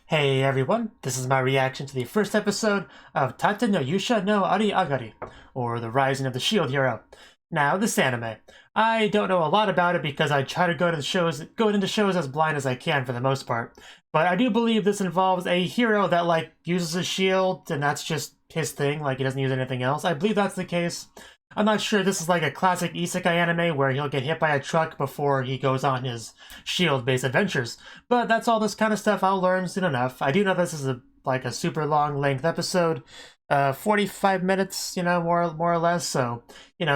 Hey everyone, this is my reaction to the first episode of Tate no Yuusha no Nariagari, or The Rising of the Shield Hero. Now, this anime. I don't know a lot about it because I try to go into shows as blind as I can for the most part. But I do believe this involves a hero that, like, uses a shield, and that's just his thing, like he doesn't use anything else. I believe that's the case. I'm not sure this is like a classic isekai anime where he'll get hit by a truck before he goes on his shield-based adventures. But that's all this kind of stuff I'll learn soon enough. I do know this is like a super long length episode, 45 minutes, more or less. So,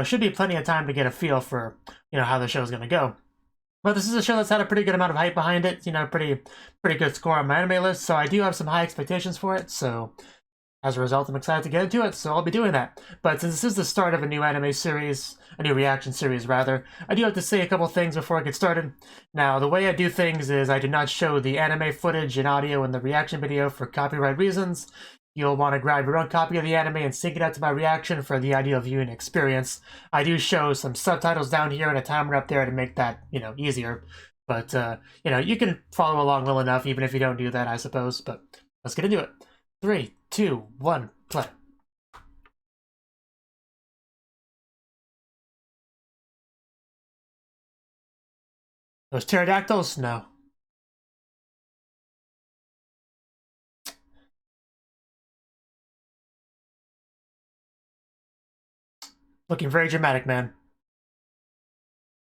should be plenty of time to get a feel for, how the show's gonna go. But this is a show that's had a pretty good amount of hype behind it. Pretty good score on MyAnimeLIst. So I do have some high expectations for it. So as a result, I'm excited to get into it, so I'll be doing that. But since this is the start of a new anime series, a new reaction series rather, I do have to say a couple things before I get started. Now, the way I do things is I do not show the anime footage and audio in the reaction video for copyright reasons. You'll want to grab your own copy of the anime and sync it out to my reaction for the ideal viewing experience. I do show some subtitles down here and a timer up there to make that, easier. But, you can follow along well enough even if you don't do that, I suppose. But let's get into it. 3, 2, 1, play. Those pterodactyls? No. Looking very dramatic, man.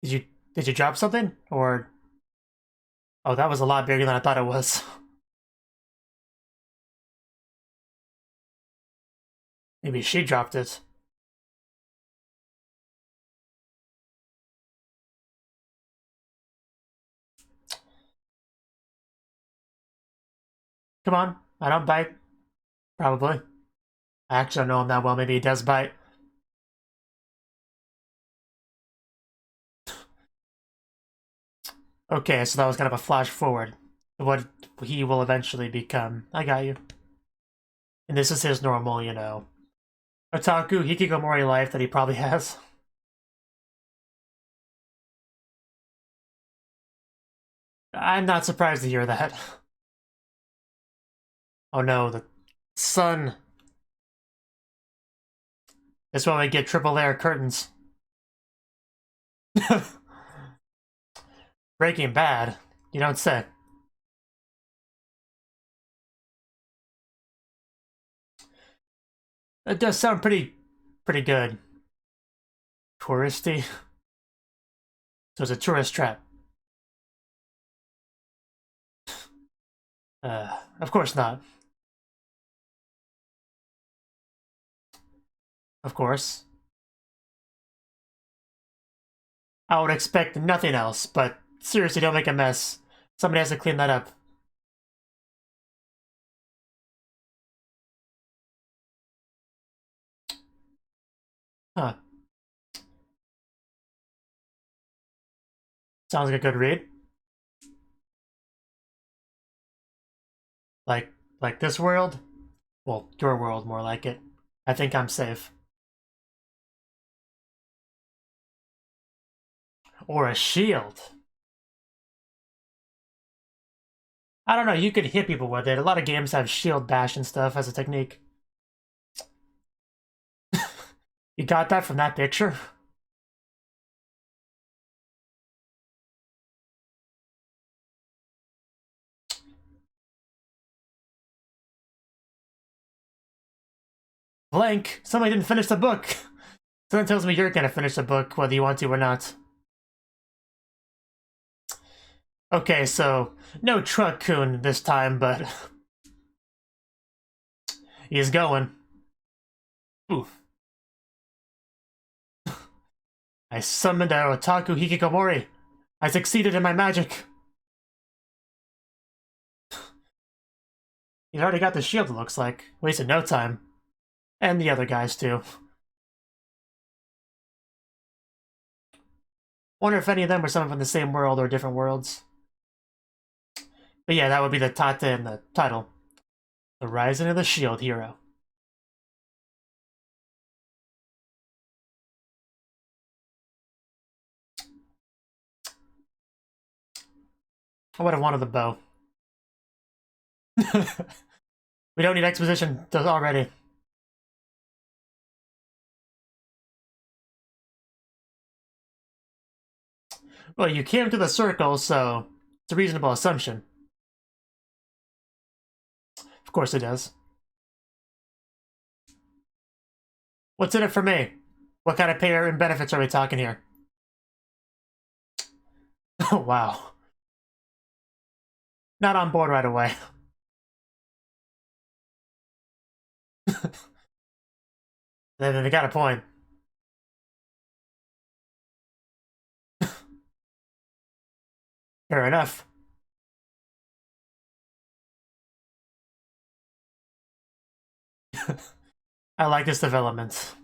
Did you drop something? Or oh, that was a lot bigger than I thought it was. Maybe she dropped it. Come on, I don't bite. Probably. I actually don't know him that well. Maybe he does bite. Okay, so that was kind of a flash forward to what he will eventually become. I got you. And this is his normal, otaku hikikomori life that he probably has. I'm not surprised to hear that. Oh no, the sun. That's why we get triple layer curtains. Breaking Bad? You don't say. It does sound pretty good. Touristy. So it's a tourist trap. Of course not. Of course. I would expect nothing else, but seriously, don't make a mess. Somebody has to clean that up. Huh. Sounds like a good read. Like this world? Well, your world, more like it. I think I'm safe. Or a shield. I don't know, you could hit people with it. A lot of games have shield bash and stuff as a technique. You got that from that picture? Blank. Somebody didn't finish the book. Something tells me you're gonna finish the book, whether you want to or not. Okay, so no Truck-kun this time, but he's going. Oof. I summoned a otaku hikikomori. I succeeded in my magic. He's already got the shield, it looks like. Wasted no time. And the other guys, too. Wonder if any of them were someone from the same world or different worlds. But yeah, that would be the Tate in the title. The Rising of the Shield Hero. I would have wanted the bow. We don't need exposition already. Well, you came to the circle, so it's a reasonable assumption. Of course it does. What's in it for me? What kind of pay and benefits are we talking here? Oh, wow. Not on board right away. They got a point. Fair enough. I like this development.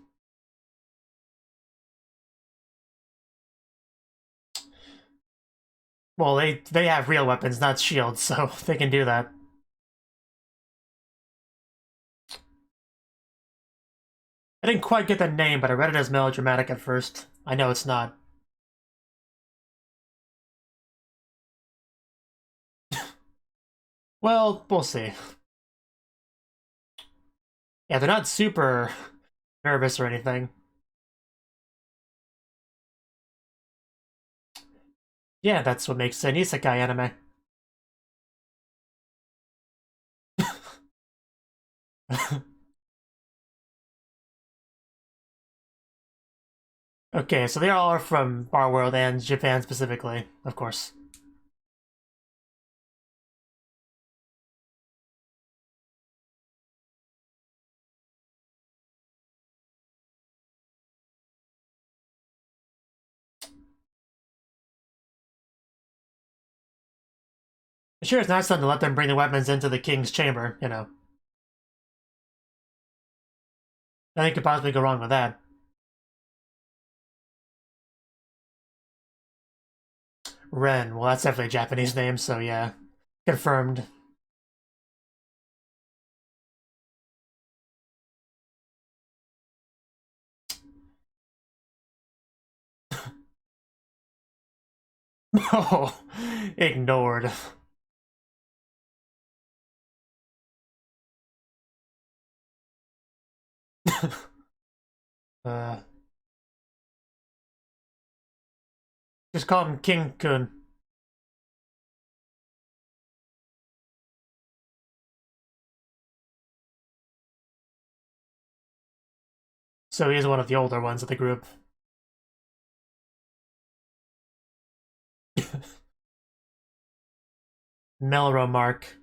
Well, they have real weapons, not shields, so they can do that. I didn't quite get the name, but I read it as melodramatic at first. I know it's not. Well, we'll see. Yeah, they're not super nervous or anything. Yeah, that's what makes an isekai anime. Okay, so they all are from our world and Japan specifically, of course. Sure, it's nice to let them bring the weapons into the king's chamber, you know. Nothing could possibly go wrong with that. Ren, well, that's definitely a Japanese name, so yeah. Confirmed. Oh, ignored. uh, just call him King-kun. So he is one of the older ones of the group. Melro Mark.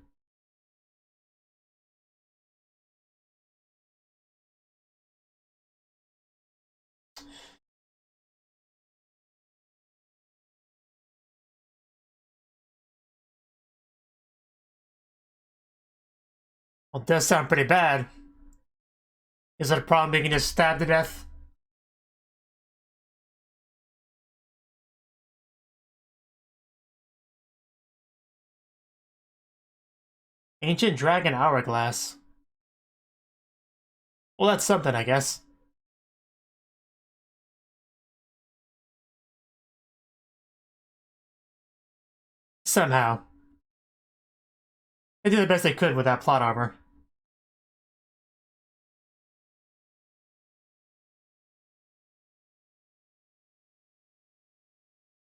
Well, it does sound pretty bad. Is it a problem being just stabbed to death? Ancient Dragon Hourglass. Well, that's something, I guess. Somehow. They did the best they could with that plot armor.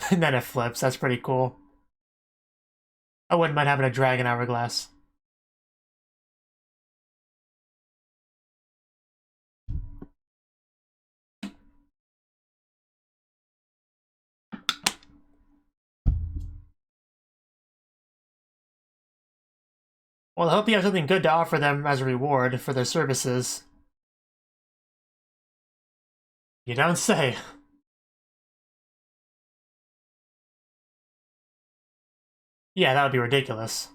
And then it flips, that's pretty cool. I wouldn't mind having a Dragon Hourglass. Well, I hope you have something good to offer them as a reward for their services. You don't say. Yeah, that would be ridiculous.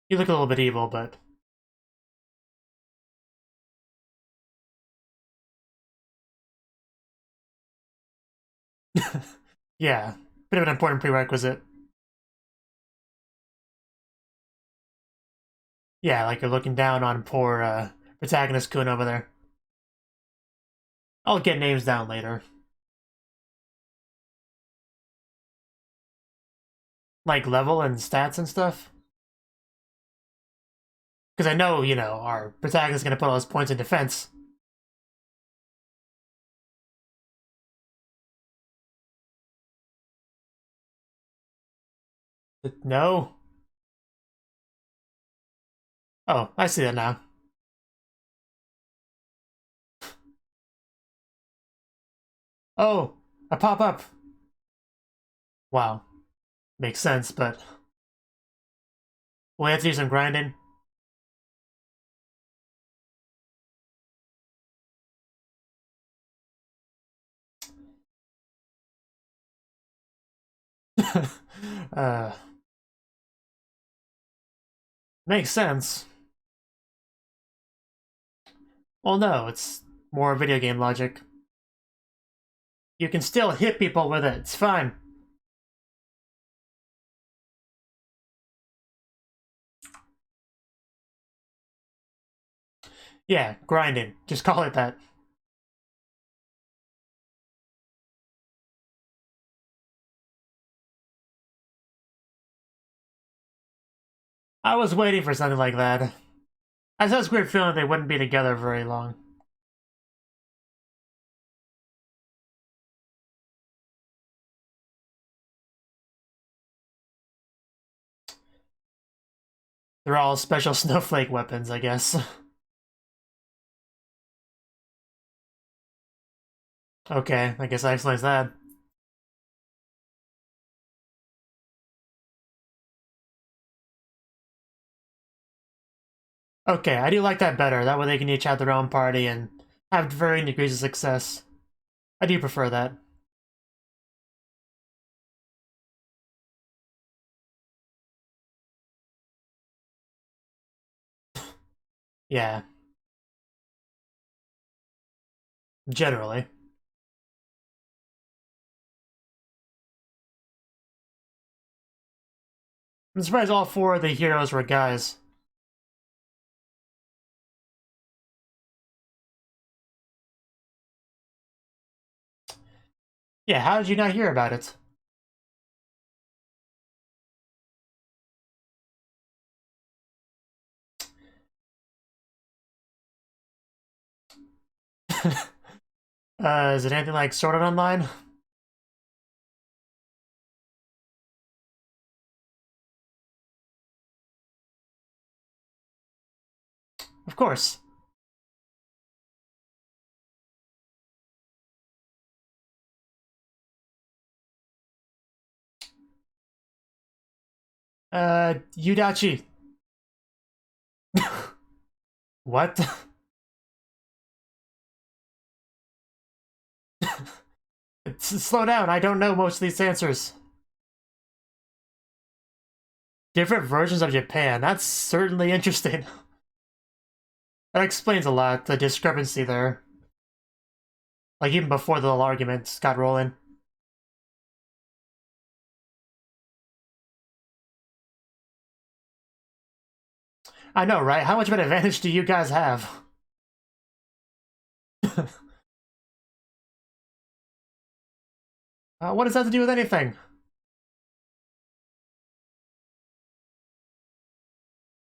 You look a little bit evil, but... yeah, bit of an important prerequisite. Yeah, like you're looking down on poor protagonist Kun over there. I'll get names down later. Like level and stats and stuff? Because I know, you know, our protagonist is going to put all his points in defense. No. Oh, I see that now. Oh, a pop-up. Wow. Makes sense, but we'll have to do some grinding. uh, makes sense. Well, no, it's more video game logic. You can still hit people with it, it's fine. Yeah, grinding. Just call it that. I was waiting for something like that. I just had this weird feeling they wouldn't be together very long. They're all special snowflake weapons, I guess. Okay, I guess that explains that. Okay, I do like that better. That way they can each have their own party and have varying degrees of success. I do prefer that. Yeah, generally. I'm surprised all four of the heroes were guys. Yeah, how did you not hear about it? Is it anything like Sword Art Online? Of course. Yudachi. What? Slow down, I don't know most of these answers. Different versions of Japan, that's certainly interesting. That explains a lot, the discrepancy there. Like, even before the little arguments got rolling. I know, right? How much of an advantage do you guys have? What does that have to do with anything?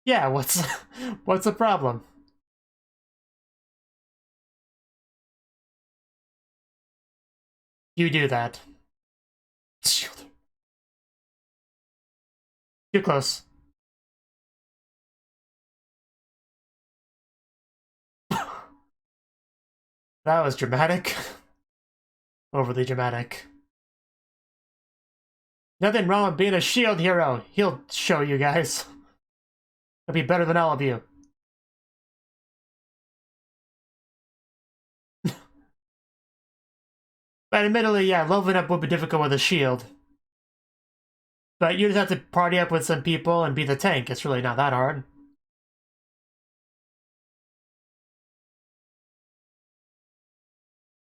Yeah, what's what's the problem? You do that. Too close. That was dramatic. Overly dramatic. Nothing wrong with being a shield hero. He'll show you guys. He'll be better than all of you. But admittedly, yeah, leveling up would be difficult with a shield. But you just have to party up with some people and be the tank. It's really not that hard.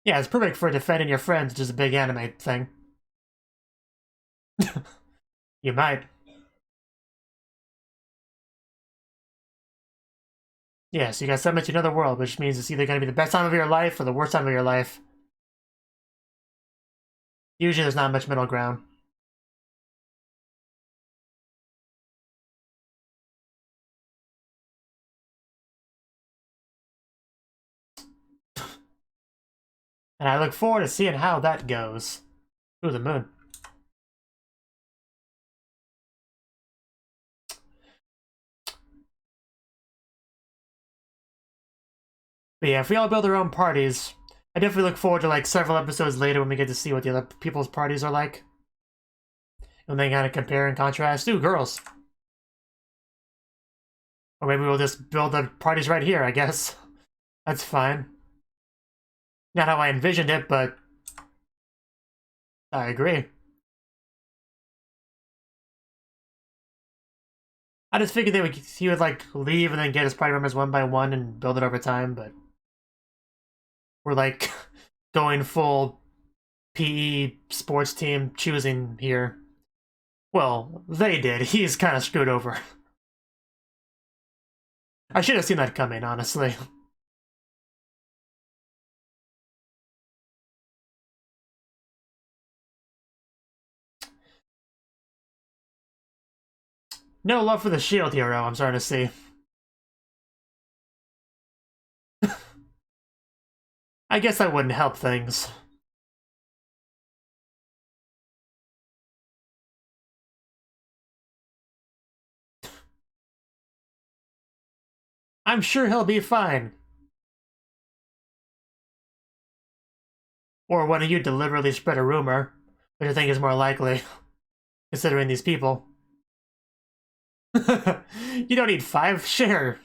Yeah, it's perfect for defending your friends, which is a big anime thing. You might. Yeah, so you got summoned to another world, which means it's either going to be the best time of your life or the worst time of your life. Usually there's not much middle ground. And I look forward to seeing how that goes. Ooh, the moon. But yeah, if we all build our own parties, I definitely look forward to like several episodes later when we get to see what the other people's parties are like. And then kind of compare and contrast. Ooh, girls. Or maybe we'll just build the parties right here, I guess. That's fine. Not how I envisioned it, but I agree. I just figured he would like leave and then get his party members one by one and build it over time, but we're like going full PE sports team choosing here. Well, they did. He's kind of screwed over. I should have seen that coming, honestly. No love for the shield hero, I'm starting to see. I guess that wouldn't help things. I'm sure he'll be fine. Or why don't you deliberately spread a rumor, which I think is more likely, considering these people. You don't need 5, share.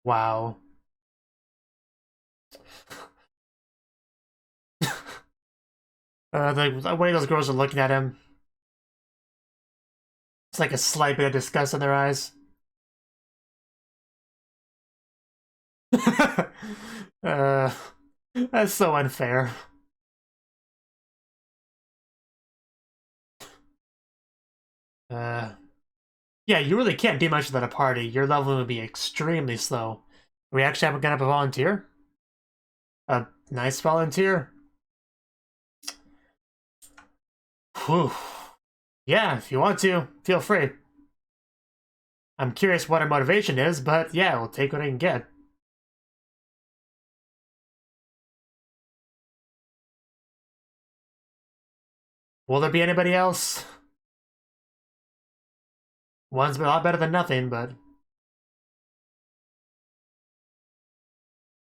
Wow. The way those girls are looking at him. It's like a slight bit of disgust in their eyes. That's so unfair. Yeah, you really can't do much without a party. Your level would be extremely slow. We actually haven't got up a volunteer? A nice volunteer? Whew. Yeah, if you want to, feel free. I'm curious what her motivation is, but yeah, we'll take what I can get. Will there be anybody else? One's a lot better than nothing, but...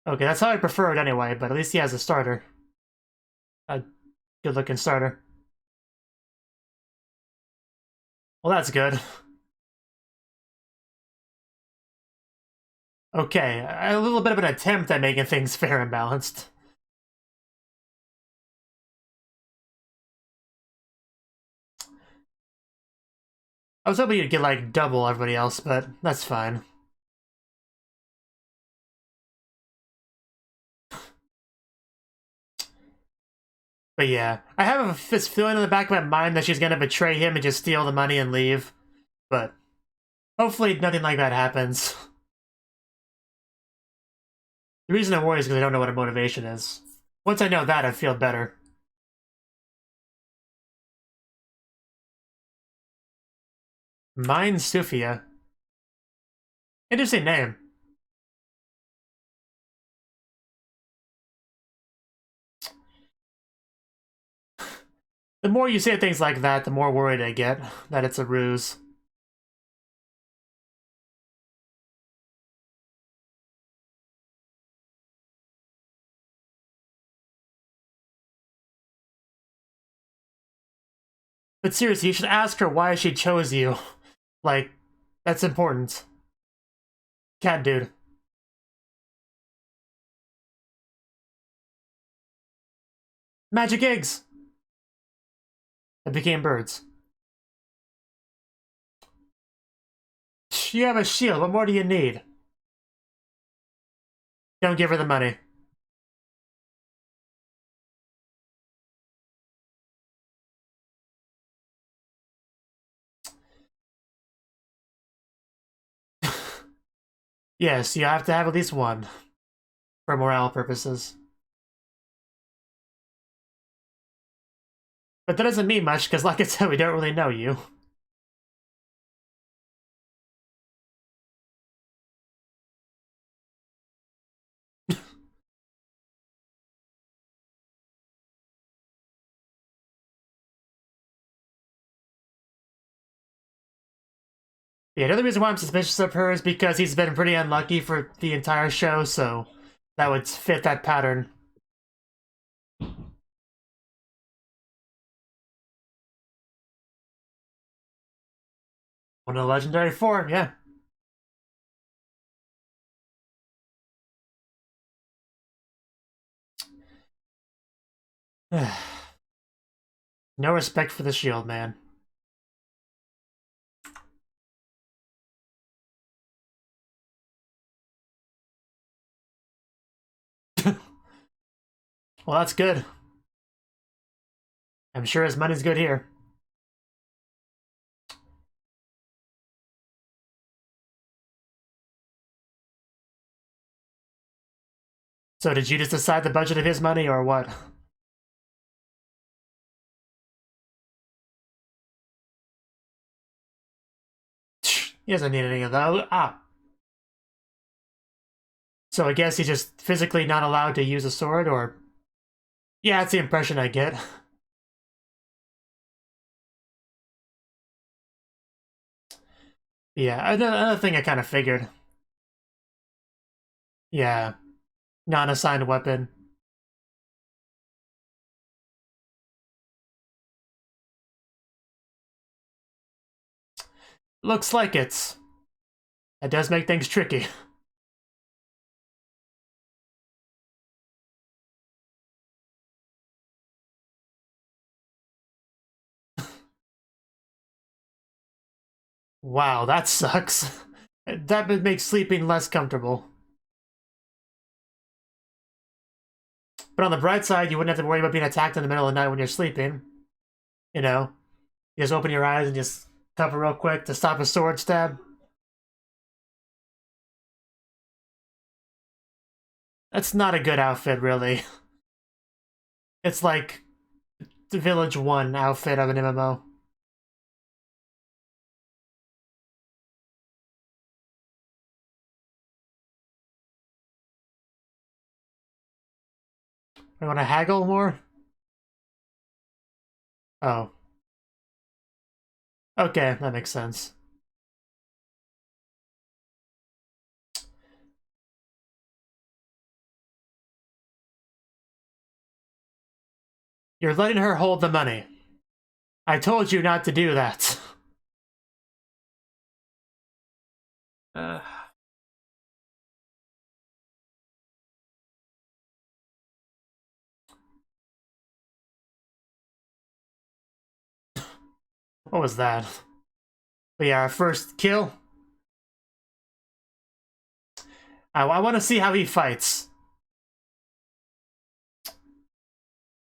Okay, that's how I prefer it anyway, but at least he has a starter. A good-looking starter. Well, that's good. Okay, a little bit of an attempt at making things fair and balanced. I was hoping you'd get, like, double everybody else, but that's fine. But yeah, I have this feeling in the back of my mind that she's gonna betray him and just steal the money and leave. But hopefully nothing like that happens. The reason I worry is because I don't know what her motivation is. Once I know that, I feel better. Mine Sufia. Interesting name. The more you say things like that, the more worried I get that it's a ruse. But seriously, you should ask her why she chose you. Like, that's important. Cat dude. Magic eggs! That became birds. You have a shield, what more do you need? Don't give her the money. Yes, you have to have at least one. For morale purposes. But that doesn't mean much, because like I said, we don't really know you. Yeah, another reason why I'm suspicious of her is because he's been pretty unlucky for the entire show, so that would fit that pattern. One of the legendary four, yeah. No respect for the shield, man. Well, that's good. I'm sure his money's good here. So did you just decide the budget of his money, or what? He doesn't need any of those. Ah. So I guess he's just physically not allowed to use a sword, or... Yeah, that's the impression I get. Yeah, another thing I kind of figured. Yeah, non-assigned weapon. Looks like it's... That does make things tricky. Wow, that sucks. That would make sleeping less comfortable. But on the bright side, you wouldn't have to worry about being attacked in the middle of the night when you're sleeping. You know? You just open your eyes and just cover real quick to stop a sword stab. That's not a good outfit, really. It's like the Village 1 outfit of an MMO. You want to haggle more? Oh. Okay, that makes sense. You're letting her hold the money. I told you not to do that. Uh, what was that? But yeah, our first kill. I want to see how he fights.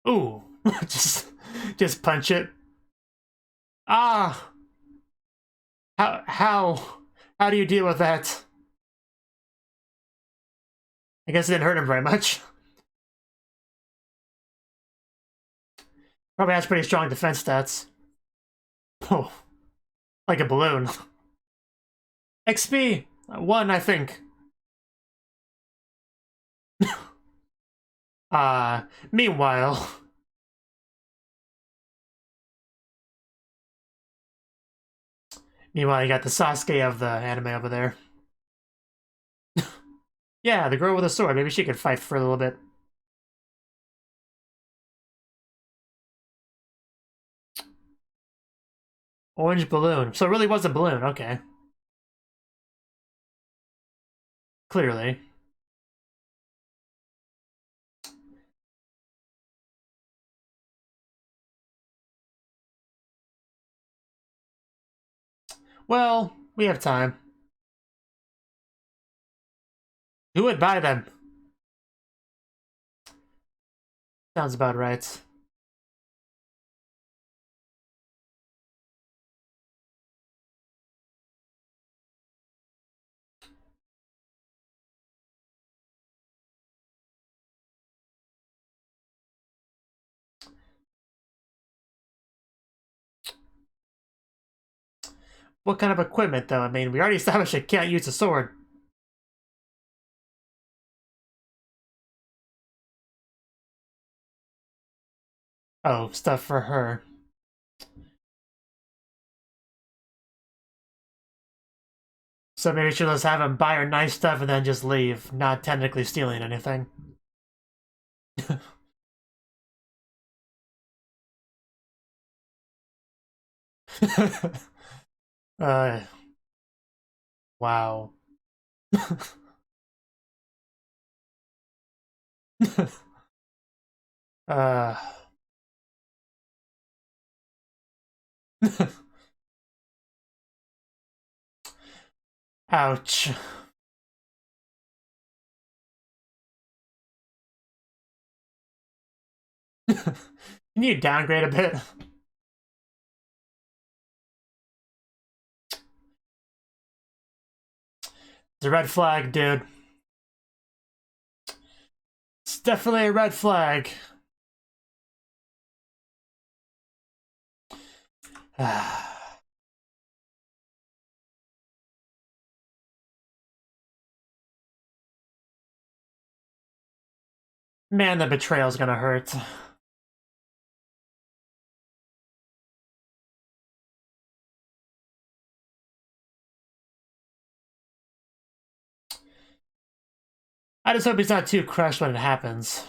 Ooh, just punch it. Ah, how do you deal with that? I guess it didn't hurt him very much. Probably has pretty strong defense stats. Oh, like a balloon. XP 1, I think. Meanwhile. Meanwhile, you got the Sasuke of the anime over there. Yeah, the girl with a sword. Maybe she could fight for a little bit. Orange balloon. So it really was a balloon. Okay. Clearly. Well, we have time. Who would buy them? Sounds about right. What kind of equipment, though? I mean, we already established it can't use a sword. Oh, stuff for her. So maybe she'll just have him buy her nice stuff and then just leave, not technically stealing anything. uh, wow. uh. Ouch. Can you downgrade a bit? It's a red flag, dude. It's definitely a red flag. Man, the betrayal's gonna hurt. I just hope he's not too crushed when it happens.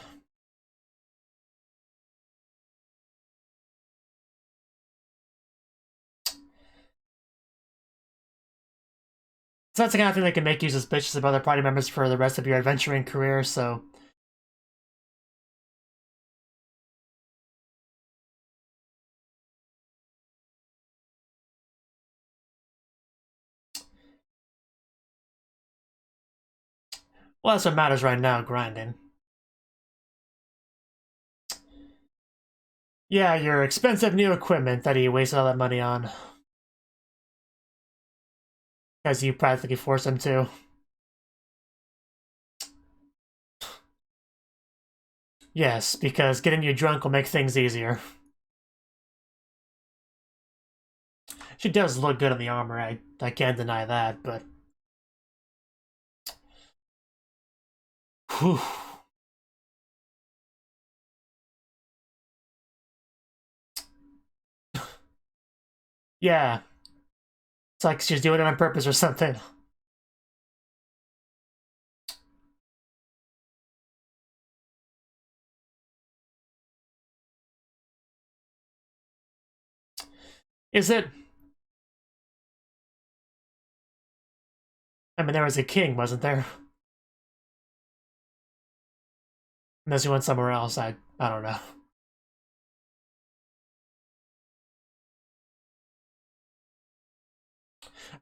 So that's the kind of thing that can make you suspicious of other party members for the rest of your adventuring career, so... Well, that's what matters right now, grinding. Yeah, your expensive new equipment that he wasted all that money on. As you practically force him to. Yes, because getting you drunk will make things easier. She does look good in the armor, I can't deny that, but... Whew. Yeah. It's like she's doing it on purpose or something. Is it? I mean, there was a king, wasn't there? Unless he went somewhere else, I don't know.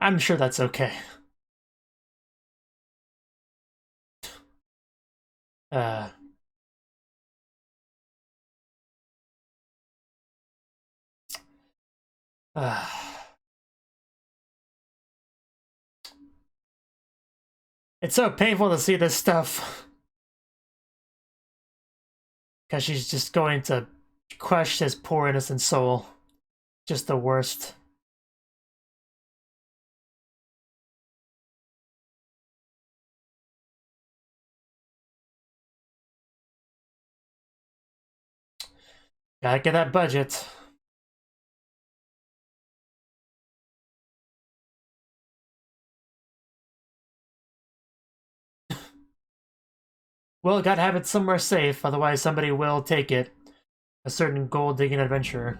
I'm sure that's okay. Uh... It's so painful to see this stuff. Because she's just going to crush his poor innocent soul. Just the worst. Gotta get that budget. Well, gotta have it somewhere safe, otherwise somebody will take it. A certain gold-digging adventurer.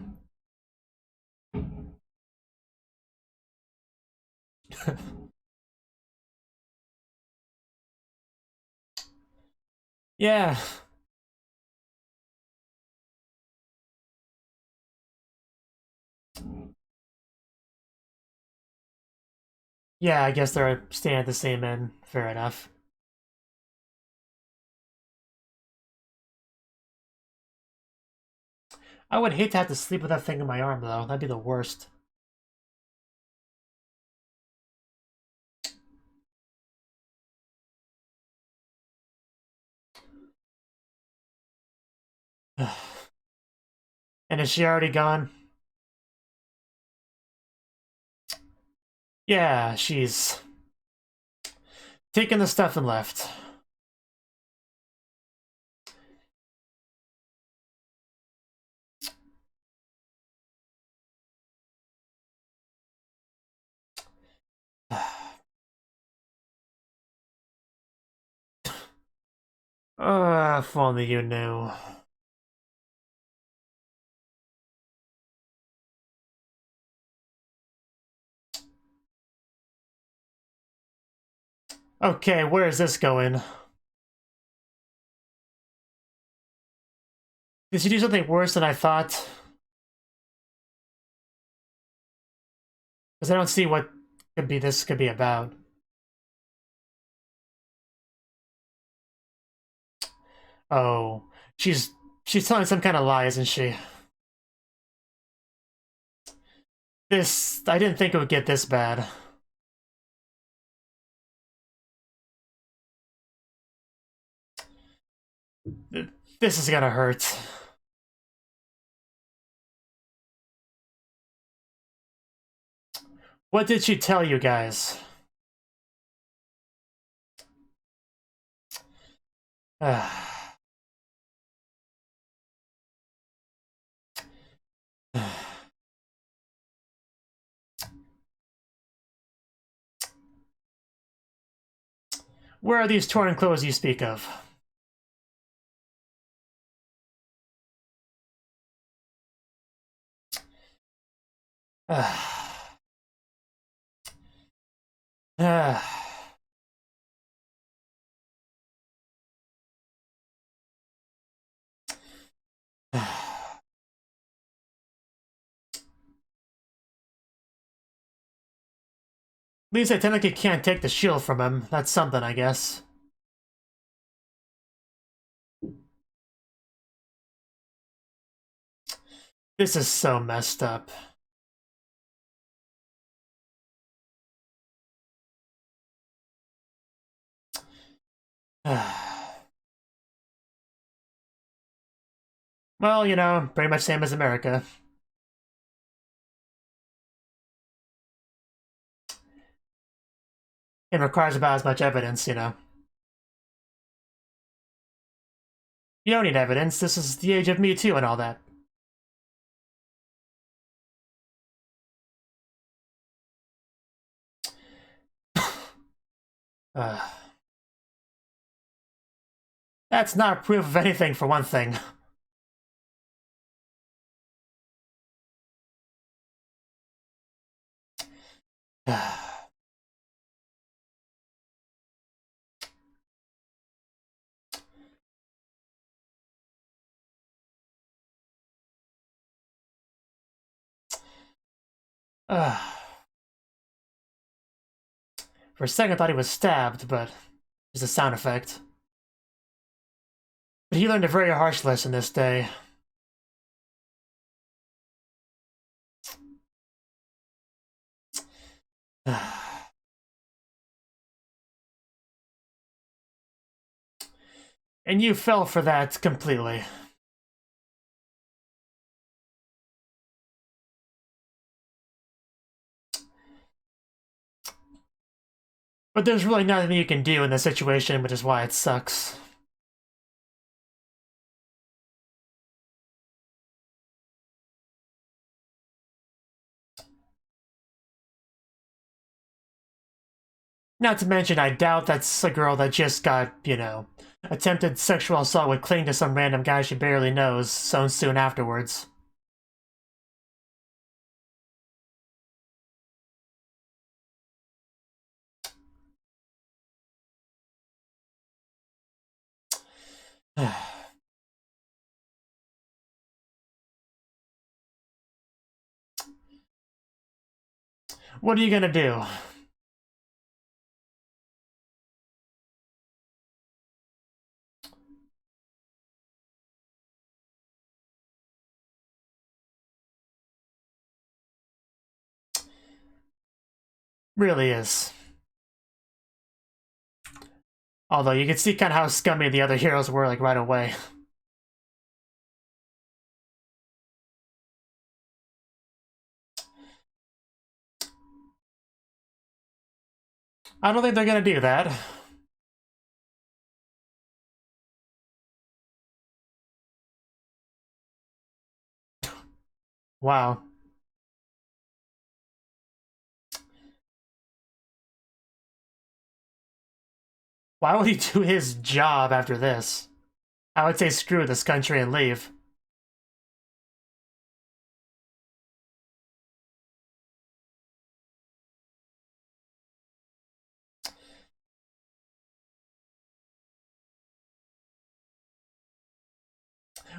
Yeah. Yeah, I guess they're staying at the same end. Fair enough. I would hate to have to sleep with that thing in my arm, though. That'd be the worst. And is she already gone? Yeah, she's taken the stuff and left. If only you knew. Okay, where is this going? Did she do something worse than I thought? Because I don't see what this could be about. Oh, she's telling some kind of lie, isn't she? I didn't think it would get this bad. This is gonna hurt. What did she tell you guys? Where are these torn clothes you speak of? At least Cnouki can't take the shield from him. That's something, I guess. This is so messed up. Well, you know, pretty much same as America. It requires about as much evidence, you know. You don't need evidence, this is the age of Me Too and all that. That's not proof of anything, for one thing. For a second I thought he was stabbed, but it's a sound effect. But he learned a very harsh lesson this day. And you fell for that completely. But there's really nothing you can do in this situation, which is why it sucks. Not to mention, I doubt that's a girl that just got, you know, attempted sexual assault would cling to some random guy she barely knows so soon afterwards. What are you gonna do? Really is. Although you can see kind of how scummy the other heroes were, like, right away. I don't think they're gonna do that. Wow. Why would he do his job after this? I would say screw this country and leave.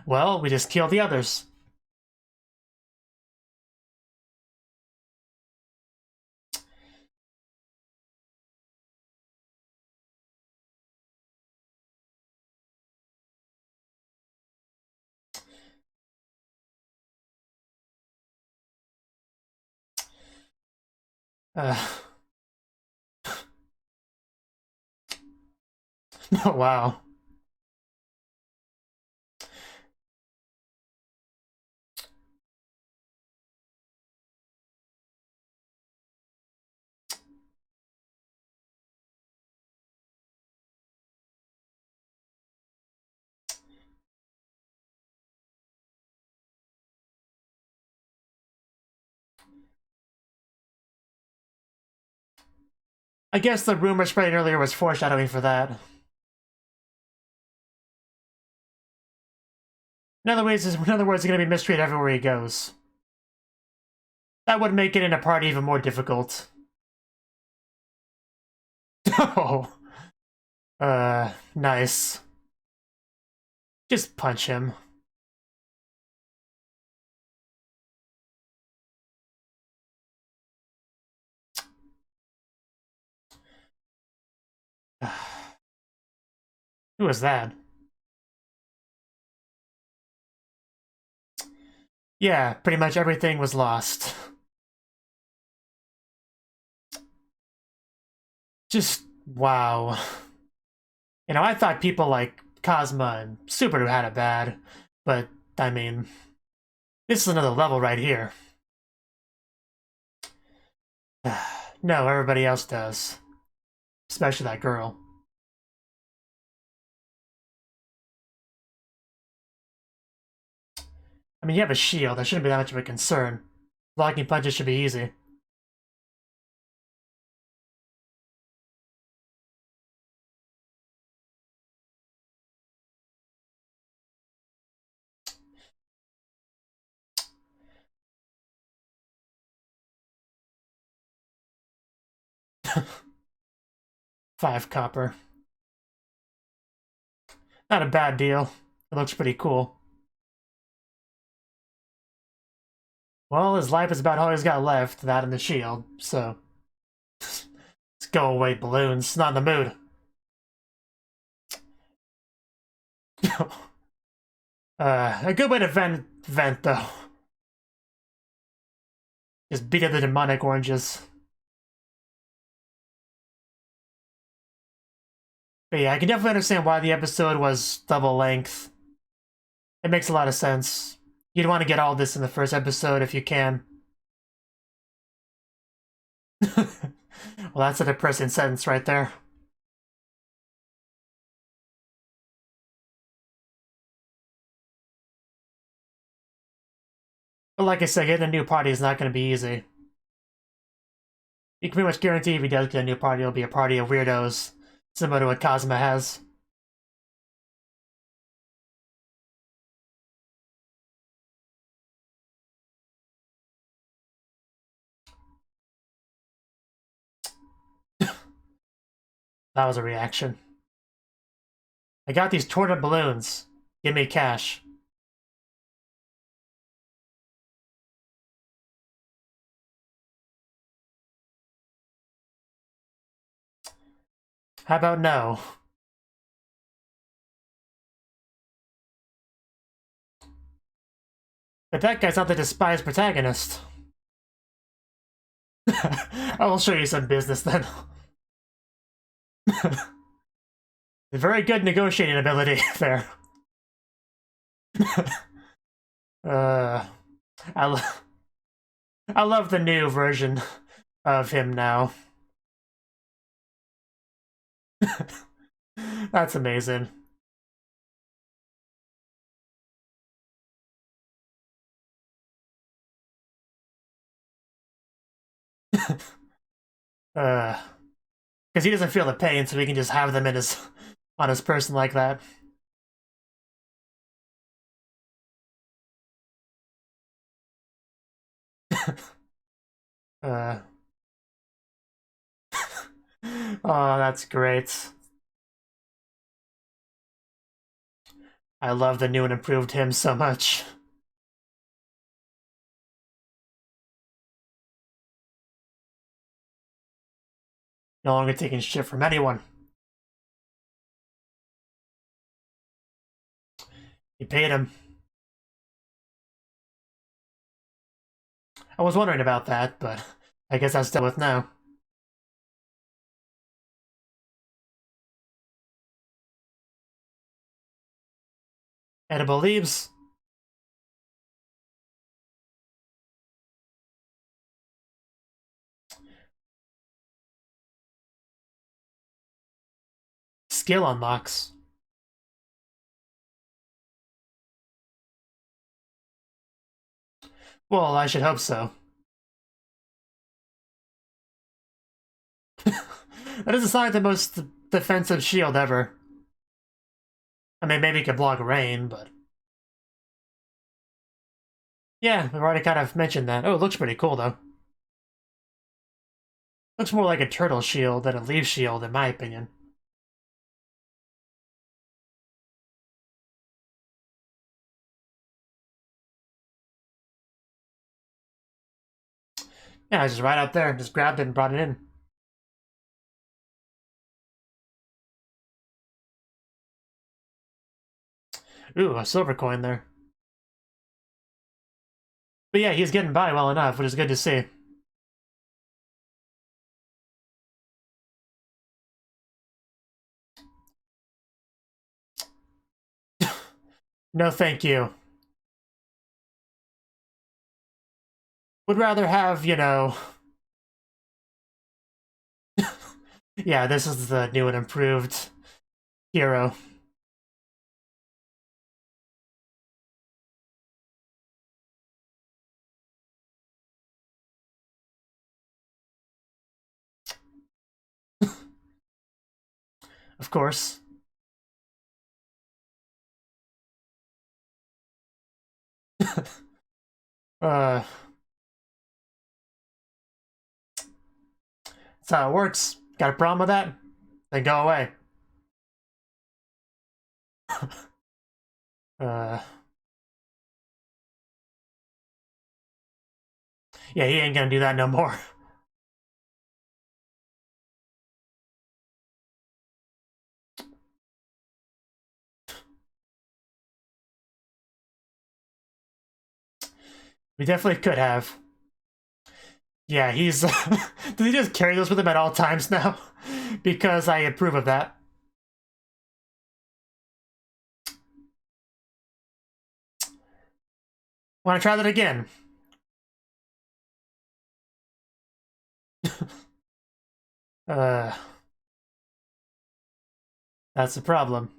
Well, we just kill the others. Oh, wow. I guess the rumor spread earlier was foreshadowing for that. In other words, there's going to be mistreated everywhere he goes. That would make it in a party even more difficult. Oh. Nice. Just punch him. Who was that? Yeah, pretty much everything was lost. Just, wow. You know, I thought people like Cosma and Subaru had it bad, but, I mean, this is another level right here. No, everybody else does. Especially that girl. I mean, you have a shield. That shouldn't be that much of a concern. Blocking punches should be easy. Five copper. Not a bad deal. It looks pretty cool. Well, his life is about all he's got left, that and the shield, so... Let's go away, balloons. Not in the mood. A good way to vent, though. Just beat up the demonic oranges. But yeah, I can definitely understand why the episode was double length. It makes a lot of sense. You'd want to get all this in the first episode if you can. Well, that's a depressing sentence right there. But like I said, getting a new party is not going to be easy. You can pretty much guarantee if he does get a new party, it'll be a party of weirdos, similar to what Cosma has. That was a reaction. I got these torta balloons. Give me cash. How about no? But that guy's not the despised protagonist. I will show you some business then. Very good negotiating ability there. I love the new version of him now. That's amazing. Because he doesn't feel the pain, so he can just have them in his on his person like that. Oh, that's great. I love the new and improved him so much. No longer taking shit from anyone. You paid him. I was wondering about that, but I guess that's dealt with now. Edible leaves. Skill unlocks. Well, I should hope so. That doesn't sound like the most defensive shield ever. I mean, maybe it could block rain, but... Yeah, we've already kind of mentioned that. Oh, it looks pretty cool, though. Looks more like a turtle shield than a leaf shield, in my opinion. Yeah, I just right out there, just grabbed it and brought it in. Ooh, a silver coin there. But yeah, he's getting by well enough, which is good to see. No thank you. Would rather have, you know... Yeah, this is the new and improved hero. Of course. That's how it works. Got a problem with that? Then go away. Yeah, he ain't gonna do that no more. We definitely could have. Yeah, he's... Does he just carry those with him at all times now? Because I approve of that. Wanna try that again? uh... That's the problem.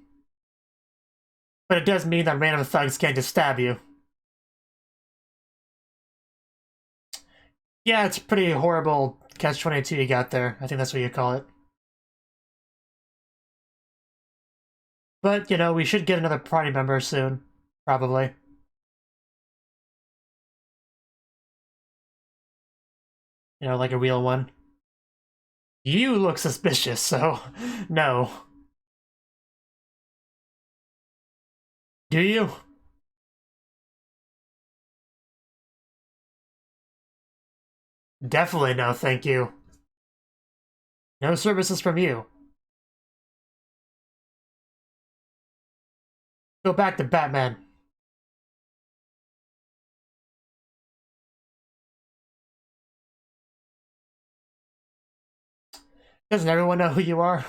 But it does mean that random thugs can't just stab you. Yeah, it's a pretty horrible catch-22 you got there. I think that's what you call it. But, you know, we should get another party member soon. Probably. You know, like a real one. You look suspicious, so no. Do you? Definitely no, thank you. No services from you. Go back to Batman. Doesn't everyone know who you are?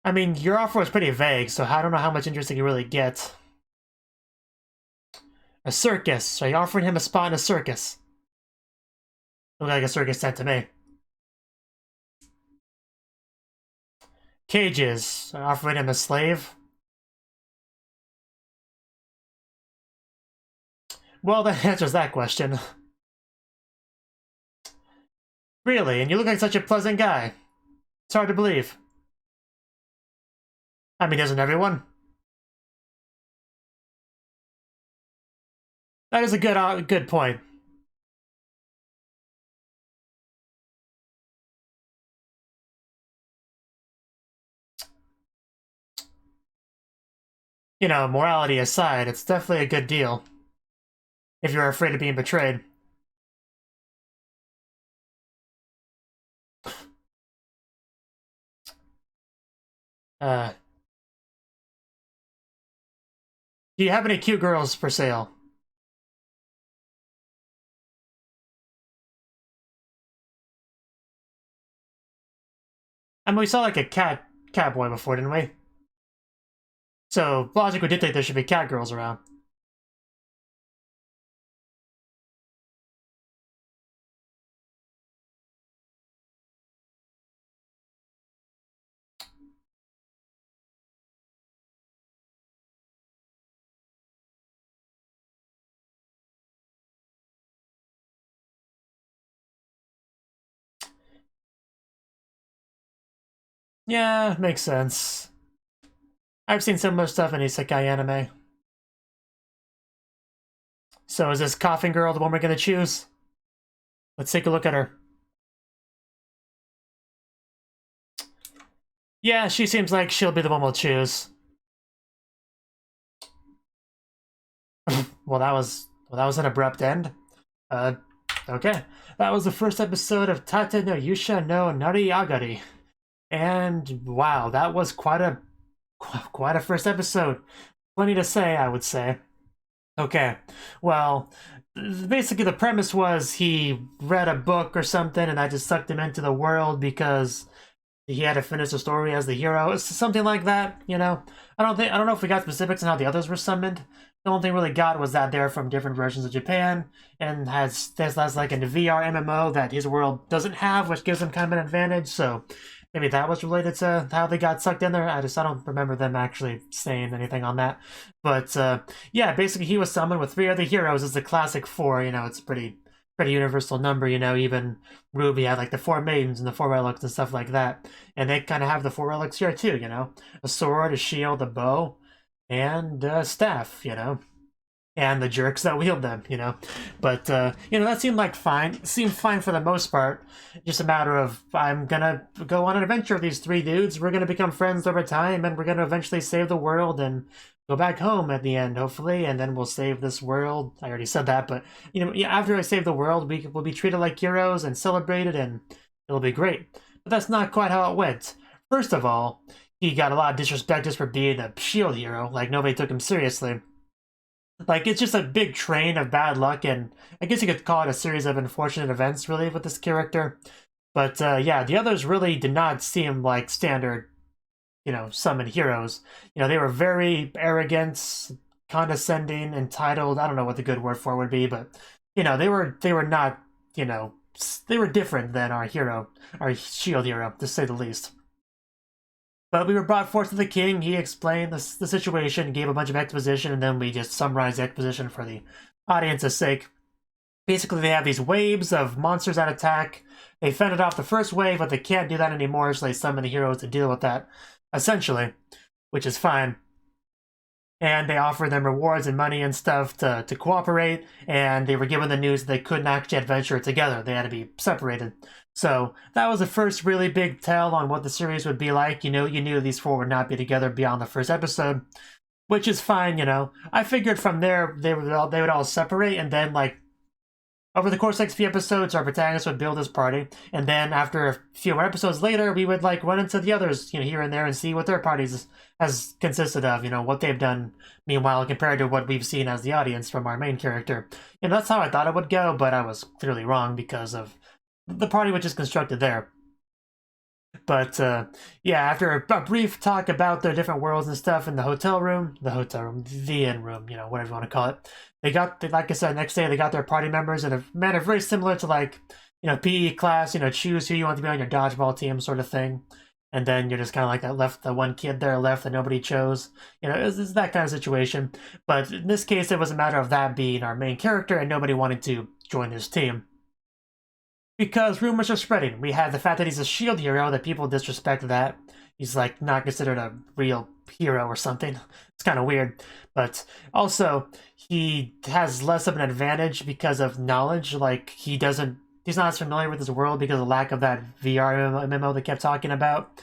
I mean, your offer was pretty vague, so I don't know how much interest you really get. A circus. Are you offering him a spot in a circus? Look like a circus tent to me. Cages. Are you offering him a slave? Well, that answers that question. Really? And you look like such a pleasant guy. It's hard to believe. I mean, isn't everyone? That is a good point. You know, morality aside, it's definitely a good deal. If you're afraid of being betrayed. Uh, do you have any cute girls for sale? I mean, we saw like a cat boy before, didn't we? So logic would dictate there should be cat girls around. Yeah, makes sense. I've seen similar stuff in isekai anime. So is this coughing girl the one we're gonna choose? Let's take a look at her. Yeah, she seems like she'll be the one we'll choose. Well, that was an abrupt end. Okay. That was the first episode of Tate no Yuusha no Nariagari. And wow, that was quite a first episode. Plenty to say, I would say. Okay. Well, basically the premise was he read a book or something and that just sucked him into the world because he had to finish the story as the hero. It's something like that, you know. I don't know if we got specifics on how the others were summoned. The only thing we really got was that they're from different versions of Japan and that's like a VR MMO that his world doesn't have, which gives him kind of an advantage. So maybe that was related to how they got sucked in there. I don't remember them actually saying anything on that. But yeah, basically he was summoned with 3 other heroes as the classic 4. You know, it's pretty universal number. You know, even Ruby had like the 4 maidens and the 4 relics and stuff like that. And they kind of have the 4 relics here too. You know, a sword, a shield, a bow, and a staff. You know, and the jerks that wield them, you know. But, you know, that seemed like fine. Seemed fine for the most part. Just a matter of, I'm gonna go on an adventure with these 3 dudes. We're gonna become friends over time, and we're gonna eventually save the world and go back home at the end, hopefully, and then we'll save this world. I already said that, but, you know, yeah, after I save the world, we'll be treated like heroes and celebrated, and it'll be great. But that's not quite how it went. First of all, he got a lot of disrespect just for being a shield hero. Like, nobody took him seriously. Like, it's just a big train of bad luck, and I guess you could call it a series of unfortunate events, really, with this character. But, yeah, the others really did not seem like standard, you know, summon heroes. You know, they were very arrogant, condescending, entitled. I don't know what the good word for it would be, but, you know, they were not, you know, they were different than our hero, our shield hero, to say the least. But we were brought forth to the king, he explained the situation, gave a bunch of exposition, and then we just summarized the exposition for the audience's sake. Basically, they have these waves of monsters that attack. They fended off the first wave, but they can't do that anymore, so they summon the heroes to deal with that, essentially, which is fine. And they offered them rewards and money and stuff to kooperate, and they were given the news that they couldn't actually adventure together. They had to be separated. So that was the first really big tell on what the series would be like. You know, you knew these 4 would not be together beyond the first episode, which is fine, you know. I figured from there they would all separate, and then, like, over the course of 6 few episodes, our protagonist would build his party, and then after a few more episodes later, we would, like, run into the others, you know, here and there and see what their parties has consisted of, you know, what they've done meanwhile compared to what we've seen as the audience from our main character. And that's how I thought it would go, but I was clearly wrong because of the party which is constructed there. But, yeah, after a brief talk about their different worlds and stuff in the inn room, you know, whatever you want to call it, like I said, next day they got their party members in a manner very similar to, like, you know, PE class, you know, choose who you want to be on your dodgeball team sort of thing. And then you're just kind of like the one kid there left that nobody chose. You know, it's that kind of situation. But in this case, it was a matter of that being our main character and nobody wanted to join his team. Because rumors are spreading. We had the fact that he's a shield hero, that people disrespect that. He's, like, not considered a real hero or something. It's kind of weird. But also, he has less of an advantage because of knowledge. Like, he's not as familiar with his world because of lack of that VR MMO they kept talking about.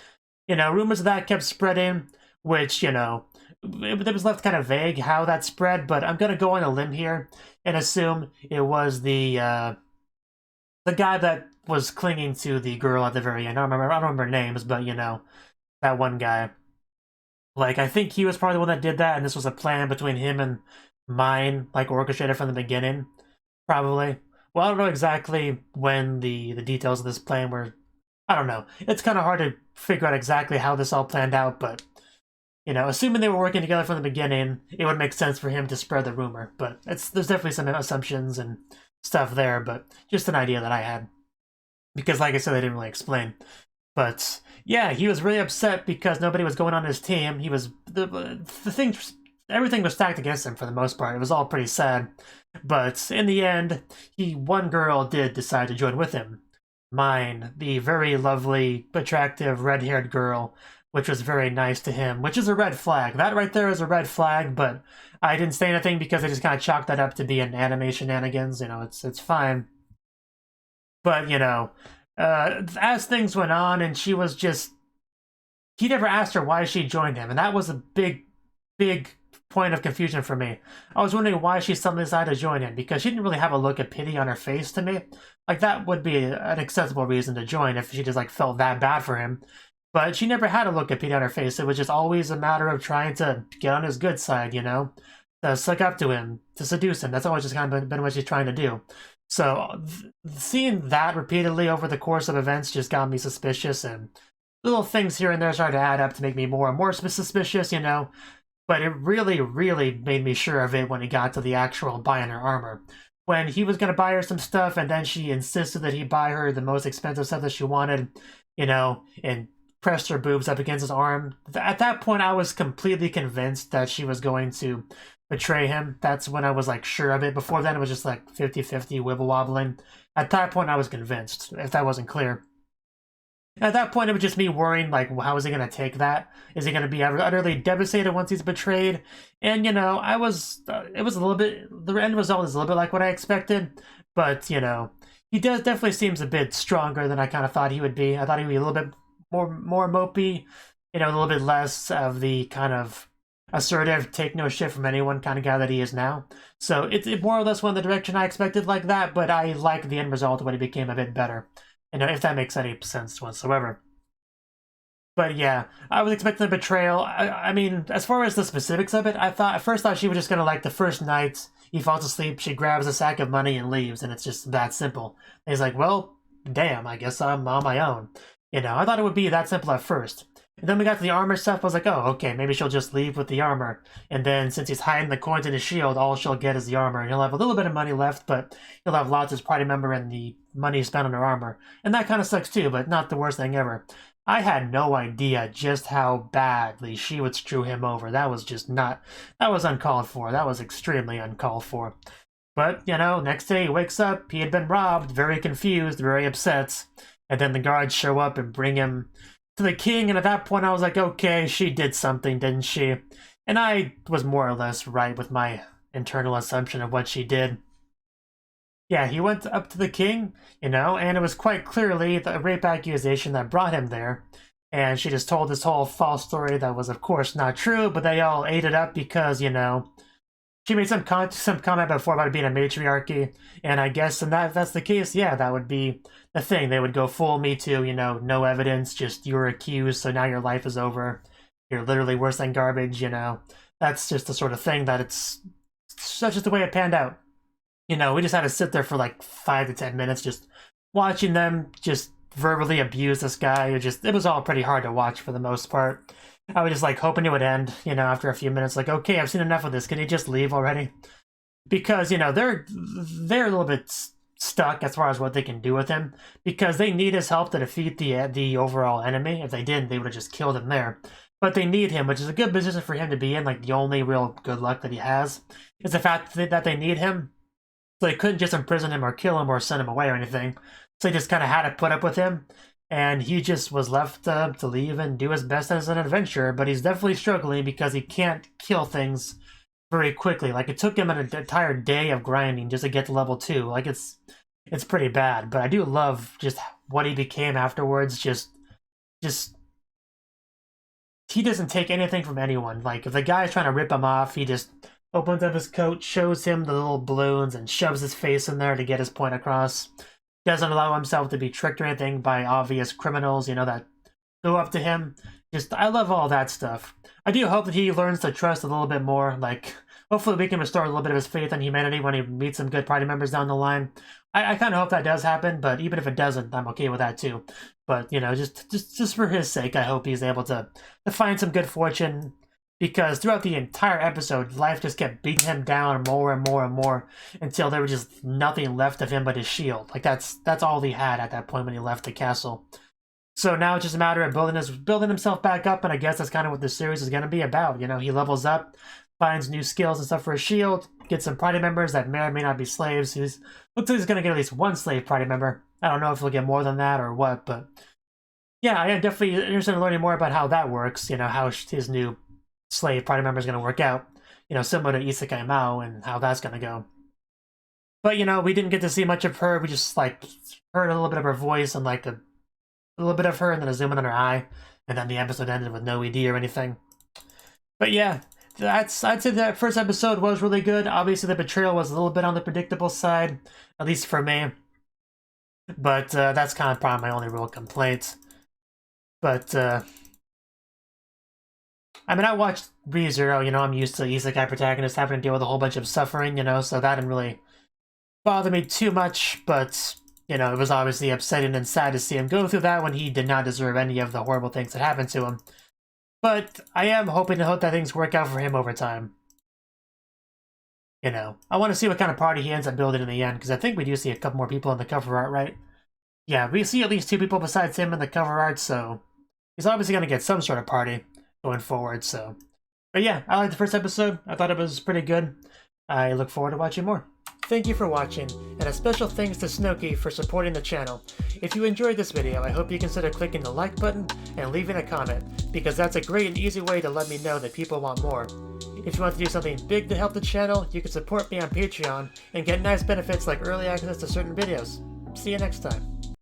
You know, rumors of that kept spreading, which, you know, it was left kind of vague how that spread, but I'm gonna go on a limb here and assume it was the guy that was clinging to the girl at the very end. I don't remember names, but you know, that one guy. Like, I think he was probably the one that did that, and this was a plan between him and mine, like orchestrated from the beginning, probably. Well, I don't know exactly when the details of this plan were. I don't know. It's kind of hard to figure out exactly how this all planned out, but you know, assuming they were working together from the beginning, it would make sense for him to spread the rumor. But there's definitely some assumptions and stuff there, but just an idea that I had. Because like I said, they didn't really explain. But yeah, he was really upset because nobody was going on his team. He was everything was stacked against him for the most part. It was all pretty sad. But in the end, one girl did decide to join with him. Mine, the very lovely, attractive, red-haired girl, which was very nice to him, which is a red flag. That right there is a red flag, but I didn't say anything because I just kind of chalked that up to be an anime shenanigans. You know, it's fine. But, you know, as things went on, and she was just... He never asked her why she joined him, and that was a big point of confusion for me. I was wondering why she suddenly decided to join him, because she didn't really have a look of pity on her face to me. Like, that would be an acceptable reason to join if she just, like, felt that bad for him. But she never had a look of pity on her face. It was just always a matter of trying to get on his good side, you know? To suck up to him, to seduce him. That's always just kind of been what she's trying to do. So, seeing that repeatedly over the course of events just got me suspicious, and little things here and there started to add up to make me more and more suspicious, you know? But it really, really made me sure of it when it got to the actual buying her armor. When he was going to buy her some stuff, and then she insisted that he buy her the most expensive stuff that she wanted, you know, and pressed her boobs up against his arm. At that point, I was completely convinced that she was going to betray him. That's when I was, like, sure of it. Before then, it was just, like, 50-50 wibble-wobbling. At that point, I was convinced, if that wasn't clear. At that point, it was just me worrying, like, how is he going to take that? Is he going to be utterly devastated once he's betrayed? And, you know, it was a little bit, the end result is a little bit like what I expected. But, you know, he definitely seems a bit stronger than I kind of thought he would be. I thought he would be a little bit more mopey, you know, a little bit less of the kind of assertive, take no shit from anyone kind of guy that he is now. So it more or less went the direction I expected like that, but I like the end result when he became a bit better. You know, if that makes any sense whatsoever. But yeah, I was expecting a betrayal. I mean, as far as the specifics of it, I first thought she was just gonna, like, the first night he falls asleep, she grabs a sack of money and leaves, and it's just that simple. And he's like, well, damn, I guess I'm on my own. You know, I thought it would be that simple at first. And then we got to the armor stuff, I was like, oh, okay, maybe she'll just leave with the armor. And then, since he's hiding the coins in his shield, all she'll get is the armor. And he'll have a little bit of money left, but he'll have lots as party member and the money spent on her armor. And that kind of sucks too, but not the worst thing ever. I had no idea just how badly she would screw him over. That was just not... That was uncalled for. That was extremely uncalled for. But, you know, next day he wakes up, he had been robbed, very confused, very upset. And then the guards show up and bring him to the king, and at that point I was like, okay, she did something, didn't she? And I was more or less right with my internal assumption of what she did. Yeah, he went up to the king, you know, and it was quite clearly the rape accusation that brought him there. And she just told this whole false story that was, of course, not true, but they all ate it up because, you know, she made some comment before about it being a matriarchy, and I guess if that's the case, yeah, that would be the thing. They would go full Me Too, you know, no evidence, just you were accused, so now your life is over. You're literally worse than garbage, you know. That's just the sort of thing that it's just the way it panned out. You know, we just had to sit there for like 5 to 10 minutes just watching them just verbally abuse this guy. It was all pretty hard to watch for the most part. I was just like hoping it would end, you know, after a few minutes, like, okay, I've seen enough of this. Can he just leave already? Because, you know, they're a little bit stuck as far as what they can do with him, because they need his help to defeat the overall enemy. If they didn't, they would have just killed him there. But they need him, which is a good position for him to be in. Like, the only real good luck that he has is the fact that they need him. So they couldn't just imprison him or kill him or send him away or anything. So they just kind of had to put up with him. and he just was left to leave and do his best as an adventurer, but he's definitely struggling because he can't kill things very quickly. Like, it took him an entire day of grinding just to get to level 2. Like, it's pretty bad, but I do love just what he became afterwards. Just he doesn't take anything from anyone. Like, if the guy's trying to rip him off, he just opens up his coat, shows him the little balloons, and shoves his face in there to get his point across. Doesn't allow himself to be tricked or anything by obvious criminals, you know, that go up to him. Just, I love all that stuff. I do hope that he learns to trust a little bit more. Like, hopefully we can restore a little bit of his faith in humanity when he meets some good party members down the line. I kind of hope that does happen, but even if it doesn't, I'm okay with that too. But, you know, just for his sake, I hope he's able to find some good fortune, because throughout the entire episode, life just kept beating him down more and more and more until there was just nothing left of him but his shield. Like, that's all he had at that point when he left the castle. So now it's just a matter of building himself back up, and I guess that's kind of what this series is going to be about. You know, he levels up, finds new skills and stuff for his shield, gets some party members that may or may not be slaves. Looks like he's going to get at least one slave party member. I don't know if he'll get more than that or what, but yeah, I am definitely interested in learning more about how that works, you know, how his new slave party member is going to work out, you know, similar to Isekai Mao and how that's going to go. But, you know, we didn't get to see much of her. We just, like, heard a little bit of her voice and, like, a little bit of her and then a zoom in on her eye, and then the episode ended with no ED or anything. But yeah, I'd say that first episode was really good. Obviously, the betrayal was a little bit on the predictable side, at least for me. But that's kind of probably my only real complaint. But, I mean, I watched Re:Zero, you know, I'm used to isekai protagonists having to deal with a whole bunch of suffering, you know, so that didn't really bother me too much, but, you know, it was obviously upsetting and sad to see him go through that when he did not deserve any of the horrible things that happened to him. But I am hoping that things work out for him over time. You know, I want to see what kind of party he ends up building in the end, because I think we do see a couple more people in the cover art, right? Yeah, we see at least 2 people besides him in the cover art, so he's obviously going to get some sort of party going forward, so. But yeah, I liked the first episode. I thought it was pretty good. I look forward to watching more. Thank you for watching, and a special thanks to Cnouki for supporting the channel. If you enjoyed this video, I hope you consider clicking the like button and leaving a comment, because that's a great and easy way to let me know that people want more. If you want to do something big to help the channel, you can support me on Patreon and get nice benefits like early access to certain videos. See you next time.